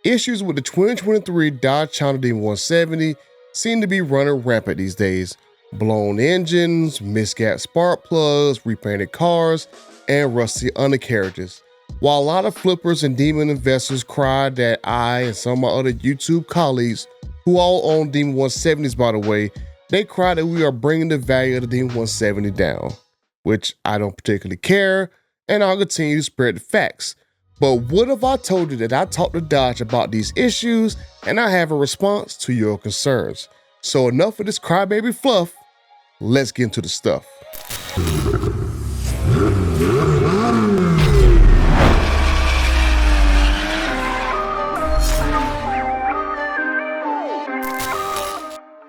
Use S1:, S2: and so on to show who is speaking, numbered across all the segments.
S1: Issues with the 2023 Dodge Challenger Demon 170 seem to be running rampant these days. Blown engines, misgapped spark plugs, repainted cars, and rusty undercarriages. While a lot of flippers and Demon investors cried that I and some of my other YouTube colleagues, who all own Demon 170s by the way, they cried that we are bringing the value of the Demon 170 down, which I don't particularly care, and I'll continue to spread the facts. But what if I told you that I talked to Dodge about these issues and I have a response to your concerns? So enough of this crybaby fluff, let's get into the stuff.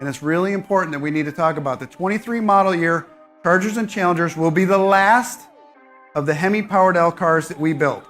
S2: And it's really important that we need to talk about the 23 model year Chargers and Challengers will be the last of the Hemi-powered L cars that we built.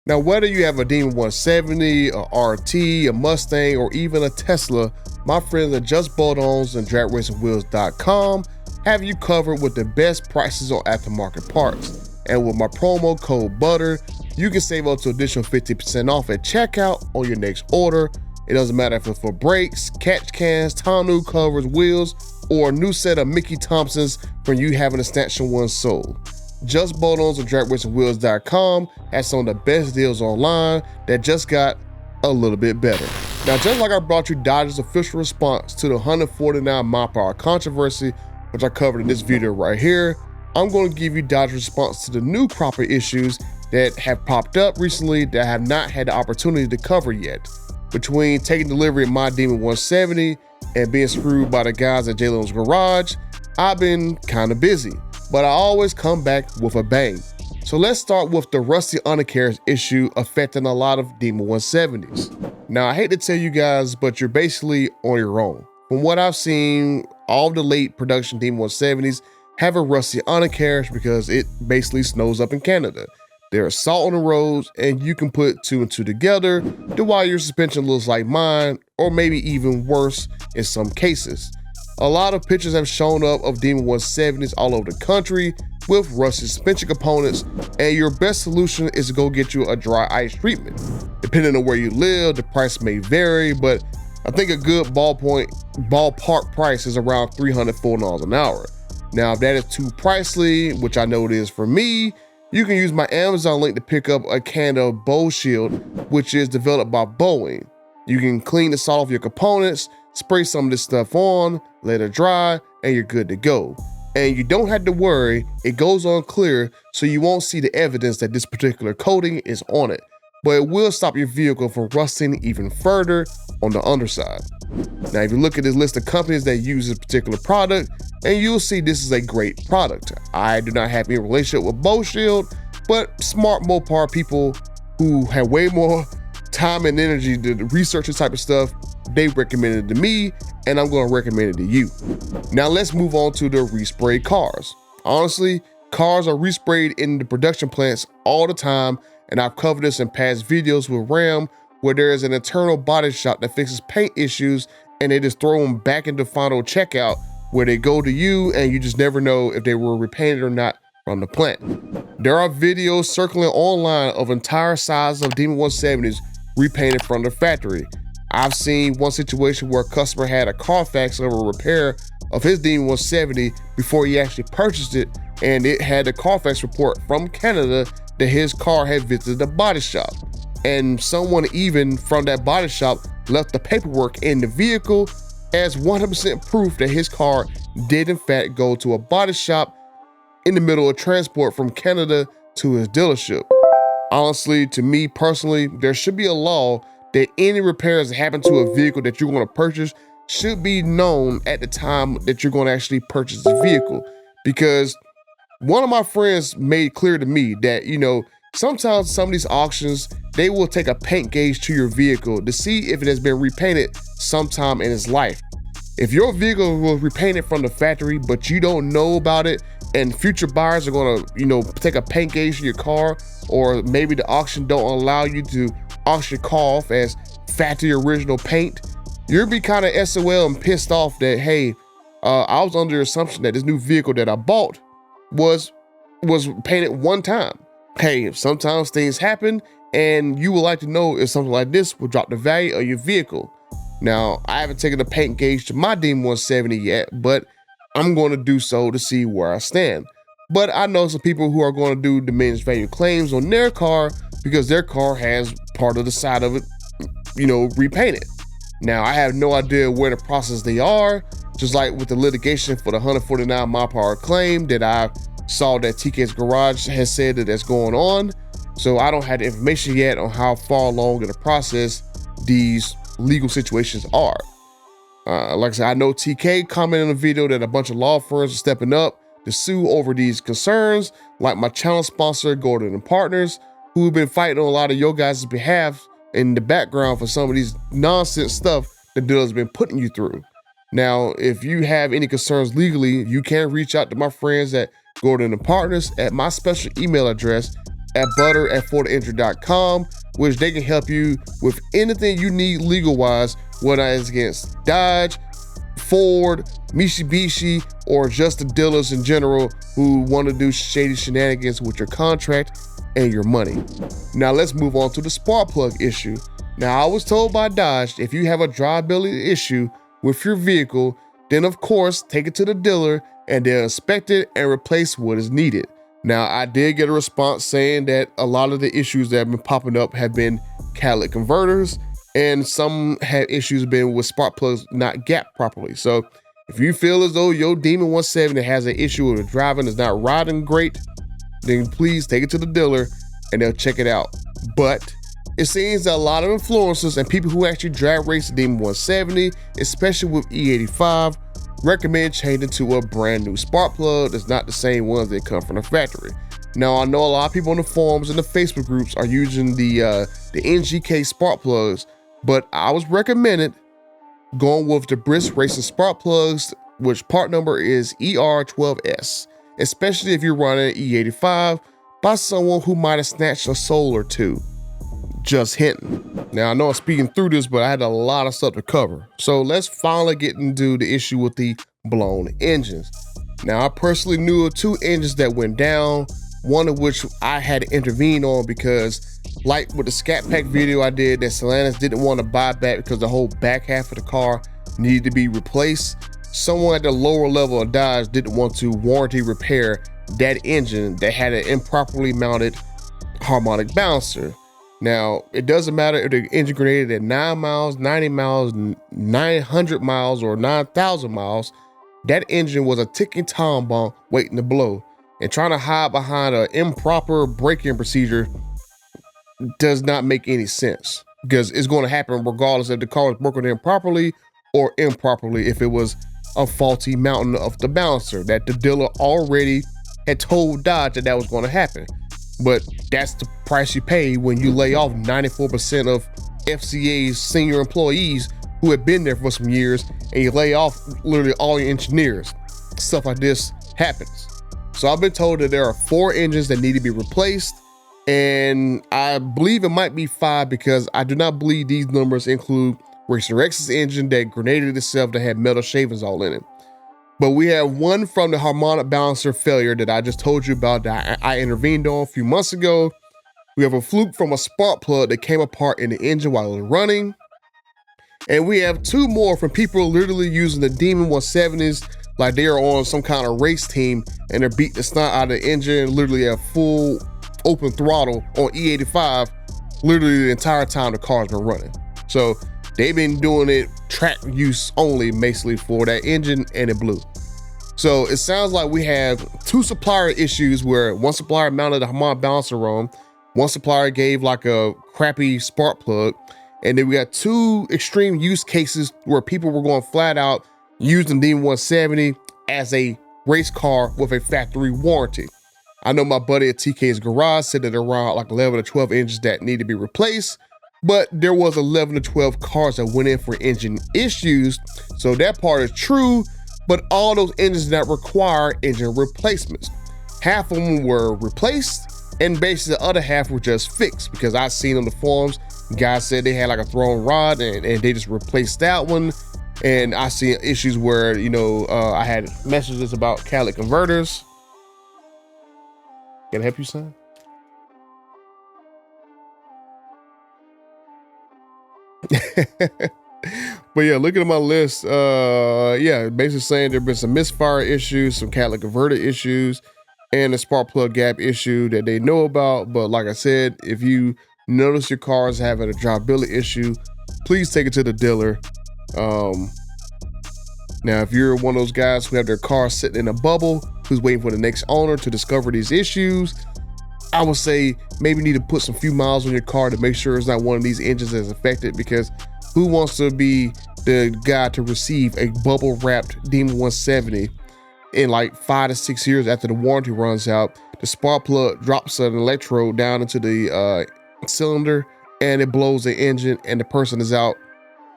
S1: Now, whether you have a Demon 170, a RT, a Mustang, or even a Tesla, my friends at Just Bolt-Ons and DragRacingWheels.com have you covered with the best prices on aftermarket parts. And with my promo code BUTTER, you can save up to additional 50% off at checkout on your next order. It doesn't matter if it's for brakes, catch cans, tonneau covers, wheels, or a new set of Mickey Thompsons from you having a Stanchion 1 sold. Just Bolt-Ons and DragRacingWheels.com has some of the best deals online that just got a little bit better. Now, just like I brought you Dodge's official response to the 149 mile/hour controversy, which I covered in this video right here, I'm going to give you Dodge's response to the new crop of issues that have popped up recently that I have not had the opportunity to cover yet. Between taking delivery of my Demon 170 and being screwed by the guys at J-Lo's Garage, I've been kind of busy, but I always come back with a bang. So let's start with the rusty undercarriage issue affecting a lot of Demon 170s. Now, I hate to tell you guys, but you're basically on your own. From what I've seen, all the late production Demon 170s have a rusty undercarriage because it basically snows up in Canada. There's salt on the roads, and you can put two and two together to why your suspension looks like mine, or maybe even worse in some cases. A lot of pictures have shown up of Demon 170s all over the country with rusty suspension components, and your best solution is to go get you a dry ice treatment. Depending on where you live, the price may vary, but I think a good ballpark price is around $304 an hour. Now, if that is too pricey, which I know it is for me, you can use my Amazon link to pick up a can of Bow Shield, which is developed by Boeing. You can clean the salt off your components, spray some of this stuff on, let it dry, and you're good to go. And you don't have to worry, it goes on clear, so you won't see the evidence that this particular coating is on it. But it will stop your vehicle from rusting even further on the underside. Now, if you look at this list of companies that use this particular product, and you'll see this is a great product. I do not have any relationship with Bow Shield, but smart Mopar people who have way more time and energy to research this type of stuff, they recommended it to me, and I'm going to recommend it to you. Now let's move on to the resprayed cars. Honestly, cars are resprayed in the production plants all the time, and I've covered this in past videos with Ram, where there is an internal body shop that fixes paint issues, and they just throw them back into final checkout, where they go to you and you just never know if they were repainted or not from the plant. There are videos circling online of entire sizes of Demon 170s repainted from the factory. I've seen one situation where a customer had a Carfax of a repair of his Demon 170 before he actually purchased it, and it had a Carfax report from Canada that his car had visited a body shop. And someone even from that body shop left the paperwork in the vehicle as 100% proof that his car did in fact go to a body shop in the middle of transport from Canada to his dealership. Honestly, to me personally, there should be a law that any repairs that happen to a vehicle that you're going to purchase should be known at the time that you're going to actually purchase the vehicle. Because one of my friends made clear to me that, sometimes some of these auctions, they will take a paint gauge to your vehicle to see if it has been repainted sometime in its life. If your vehicle was repainted from the factory, but you don't know about it, and future buyers are gonna, take a paint gauge to your car, or maybe the auction don't allow you to auction your car off as factory original paint, you'll be kind of SOL and pissed off that, hey, I was under the assumption that this new vehicle that I bought was painted one time. Hey, sometimes things happen and you would like to know if something like this will drop the value of your vehicle. Now, I haven't taken the paint gauge to my Demon 170 yet, but I'm going to do so to see where I stand. But I know some people who are going to do diminished value claims on their car because their car has part of the side of it, repainted. Now, I have no idea where the process they are, just like with the litigation for the 149 mile per hour claim that I saw that TK's Garage has said that that's going on. So I don't have the information yet on how far along in the process these legal situations are. Like I said, I know TK commented in a video that a bunch of law firms are stepping up to sue over these concerns, like my channel sponsor, Gordon and Partners, who have been fighting on a lot of your guys' behalf in the background for some of these nonsense stuff the dealer's been putting you through. Now, if you have any concerns legally, you can reach out to my friends at Gordon and Partners at my special email address at butter@forteinjury.com, which they can help you with anything you need legal-wise, whether it's against Dodge, Ford, Mitsubishi, or just the dealers in general who want to do shady shenanigans with your contract and your money. Now let's move on to the spark plug issue. Now, I was told by Dodge, if you have a drivability issue with your vehicle, then of course take it to the dealer and they'll inspect it and replace what is needed. Now, I did get a response saying that a lot of the issues that have been popping up have been catalytic converters, and some have issues been with spark plugs not gapped properly. So if you feel as though your Demon 170 has an issue with driving, is not riding great, then please take it to the dealer and they'll check it out. But it seems that a lot of influencers and people who actually drag race the Demon 170, especially with E85, recommend changing to a brand new spark plug that's not the same ones that come from the factory. Now, I know a lot of people on the forums and the Facebook groups are using the NGK spark plugs, but I was recommended going with the Brisk Racing spark plugs, which part number is ER12S, especially if you're running E85 by someone who might have snatched a soul or two. Just hinting. Now, I know I'm speaking through this, but I had a lot of stuff to cover. So let's finally get into the issue with the blown engines. Now, I personally knew of 2 engines that went down, one of which I had to intervene on because, like with the Scat Pack video I did that Stellantis didn't want to buy back because the whole back half of the car needed to be replaced, someone at the lower level of Dodge didn't want to warranty repair that engine that had an improperly mounted harmonic balancer. Now, it doesn't matter if the engine grenaded at 9 miles, 90 miles, 900 miles, or 9,000 miles, that engine was a ticking time bomb waiting to blow. And trying to hide behind an improper braking procedure does not make any sense, because it's going to happen regardless if the car is broken in properly or improperly, if it was a faulty mounting of the balancer that the dealer already had told Dodge that was going to happen. But that's the price you pay when you lay off 94% of FCA's senior employees who have been there for some years, and you lay off literally all your engineers. Stuff like this happens. So I've been told that there are 4 engines that need to be replaced, and I believe it might be 5 because I do not believe these numbers include Racer X's engine that grenaded itself that had metal shavings all in it. But we have one from the harmonic balancer failure that I just told you about that I intervened on a few months ago. We have a fluke from a spark plug that came apart in the engine while it was running. And we have 2 more from people literally using the Demon 170s like they are on some kind of race team and they're beating the snot out of the engine literally at full open throttle on E85 literally the entire time the car's been running. So they've been doing it track use only basically for that engine, and it blew. So it sounds like we have 2 supplier issues where one supplier mounted a harmonic balancer wrong, one supplier gave like a crappy spark plug, and then we got 2 extreme use cases where people were going flat out using the D170 as a race car with a factory warranty. I know my buddy at TK's Garage said that around like 11 or 12 engines that need to be replaced, but there was 11 to 12 cars that went in for engine issues. So that part is true, but all those engines that require engine replacements, half of them were replaced and basically the other half were just fixed, because I seen on the forums, guys said they had like a thrown rod and they just replaced that one. And I see issues where, I had messages about catalytic converters. Can I help you, son? But yeah, looking at my list, yeah, basically saying there have been some misfire issues, some catalytic converter issues, and a spark plug gap issue that they know about. But like I said, if you notice your car is having a drivability issue, please take it to the dealer. Now, if you're one of those guys who have their car sitting in a bubble, who's waiting for the next owner to discover these issues, I would say maybe need to put some few miles on your car to make sure it's not one of these engines that's affected, because who wants to be the guy to receive a bubble wrapped Demon 170 in like 5 to 6 years after the warranty runs out? The spark plug drops an electrode down into the cylinder and it blows the engine, and the person is out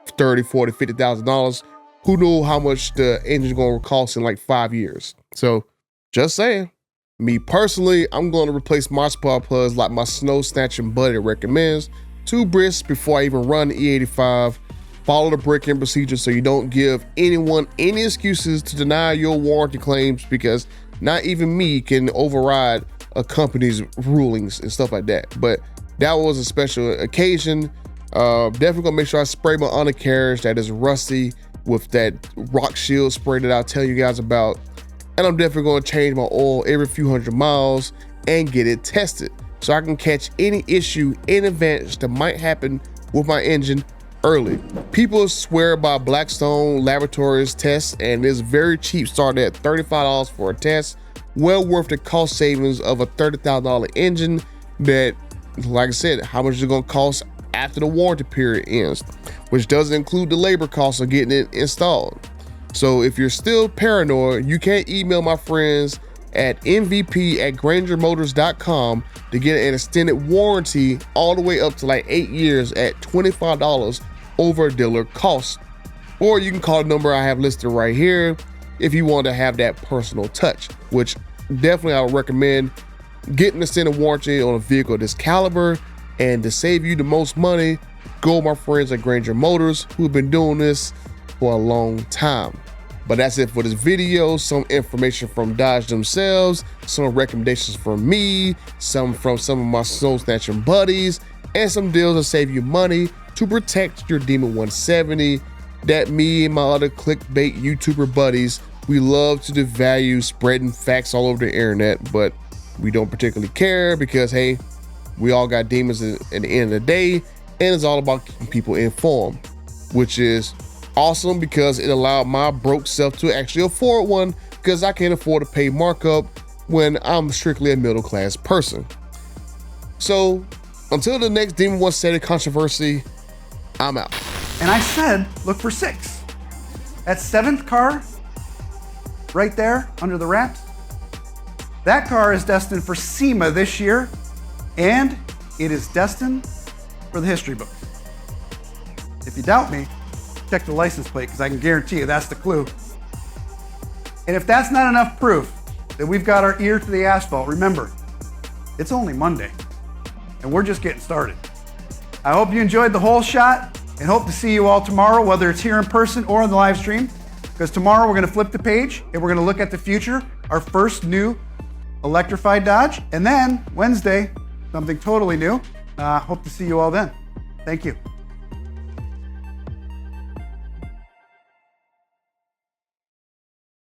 S1: $30, $40, $50,000. Who knows how much the engine's gonna cost in like 5 years? So just saying. Me personally, I'm going to replace my spark plugs like my snow snatching buddy recommends. 2 brisks before I even run the E85. Follow the break-in procedure so you don't give anyone any excuses to deny your warranty claims, because not even me can override a company's rulings and stuff like that. But that was a special occasion. Definitely gonna make sure I spray my undercarriage that is rusty with that rock shield spray that I'll tell you guys about. And I'm definitely going to change my oil every few hundred miles and get it tested so I can catch any issue in advance that might happen with my engine early. People swear by Blackstone Laboratories tests, and it's very cheap, starting at $35 for a test. Well worth the cost savings of a $30,000 engine that, like I said, how much is it going to cost after the warranty period ends, which doesn't include the labor costs of getting it installed. So if you're still paranoid, you can email my friends at mvp@grangermotors.com to get an extended warranty all the way up to like 8 years at $25 over dealer cost. Or you can call the number I have listed right here if you want to have that personal touch, which definitely I would recommend getting an extended warranty on a vehicle of this caliber. And to save you the most money, go with my friends at Granger Motors, who've been doing this for a long time. But that's it for this video. Some information from Dodge themselves, some recommendations from me, some from some of my snow snatching buddies, and some deals to save you money to protect your Demon 170 that me and my other clickbait YouTuber buddies, we love to devalue spreading facts all over the internet, but we don't particularly care because, hey, we all got demons at the end of the day, and it's all about keeping people informed, which is awesome because it allowed my broke self to actually afford one, because I can't afford to pay markup when I'm strictly a middle-class person. So until the next Demon 170 controversy, I'm out.
S2: And I said, look for 6. That 7th car, right there under the wraps, that car is destined for SEMA this year, and it is destined for the history books. If you doubt me, check the license plate, because I can guarantee you that's the clue. And if that's not enough proof that we've got our ear to the asphalt, remember, it's only Monday, and we're just getting started. I hope you enjoyed the whole shot, and hope to see you all tomorrow, whether it's here in person or on the live stream, because tomorrow we're going to flip the page, and we're going to look at the future, our first new electrified Dodge, and then Wednesday, something totally new. Hope to see you all then. Thank you.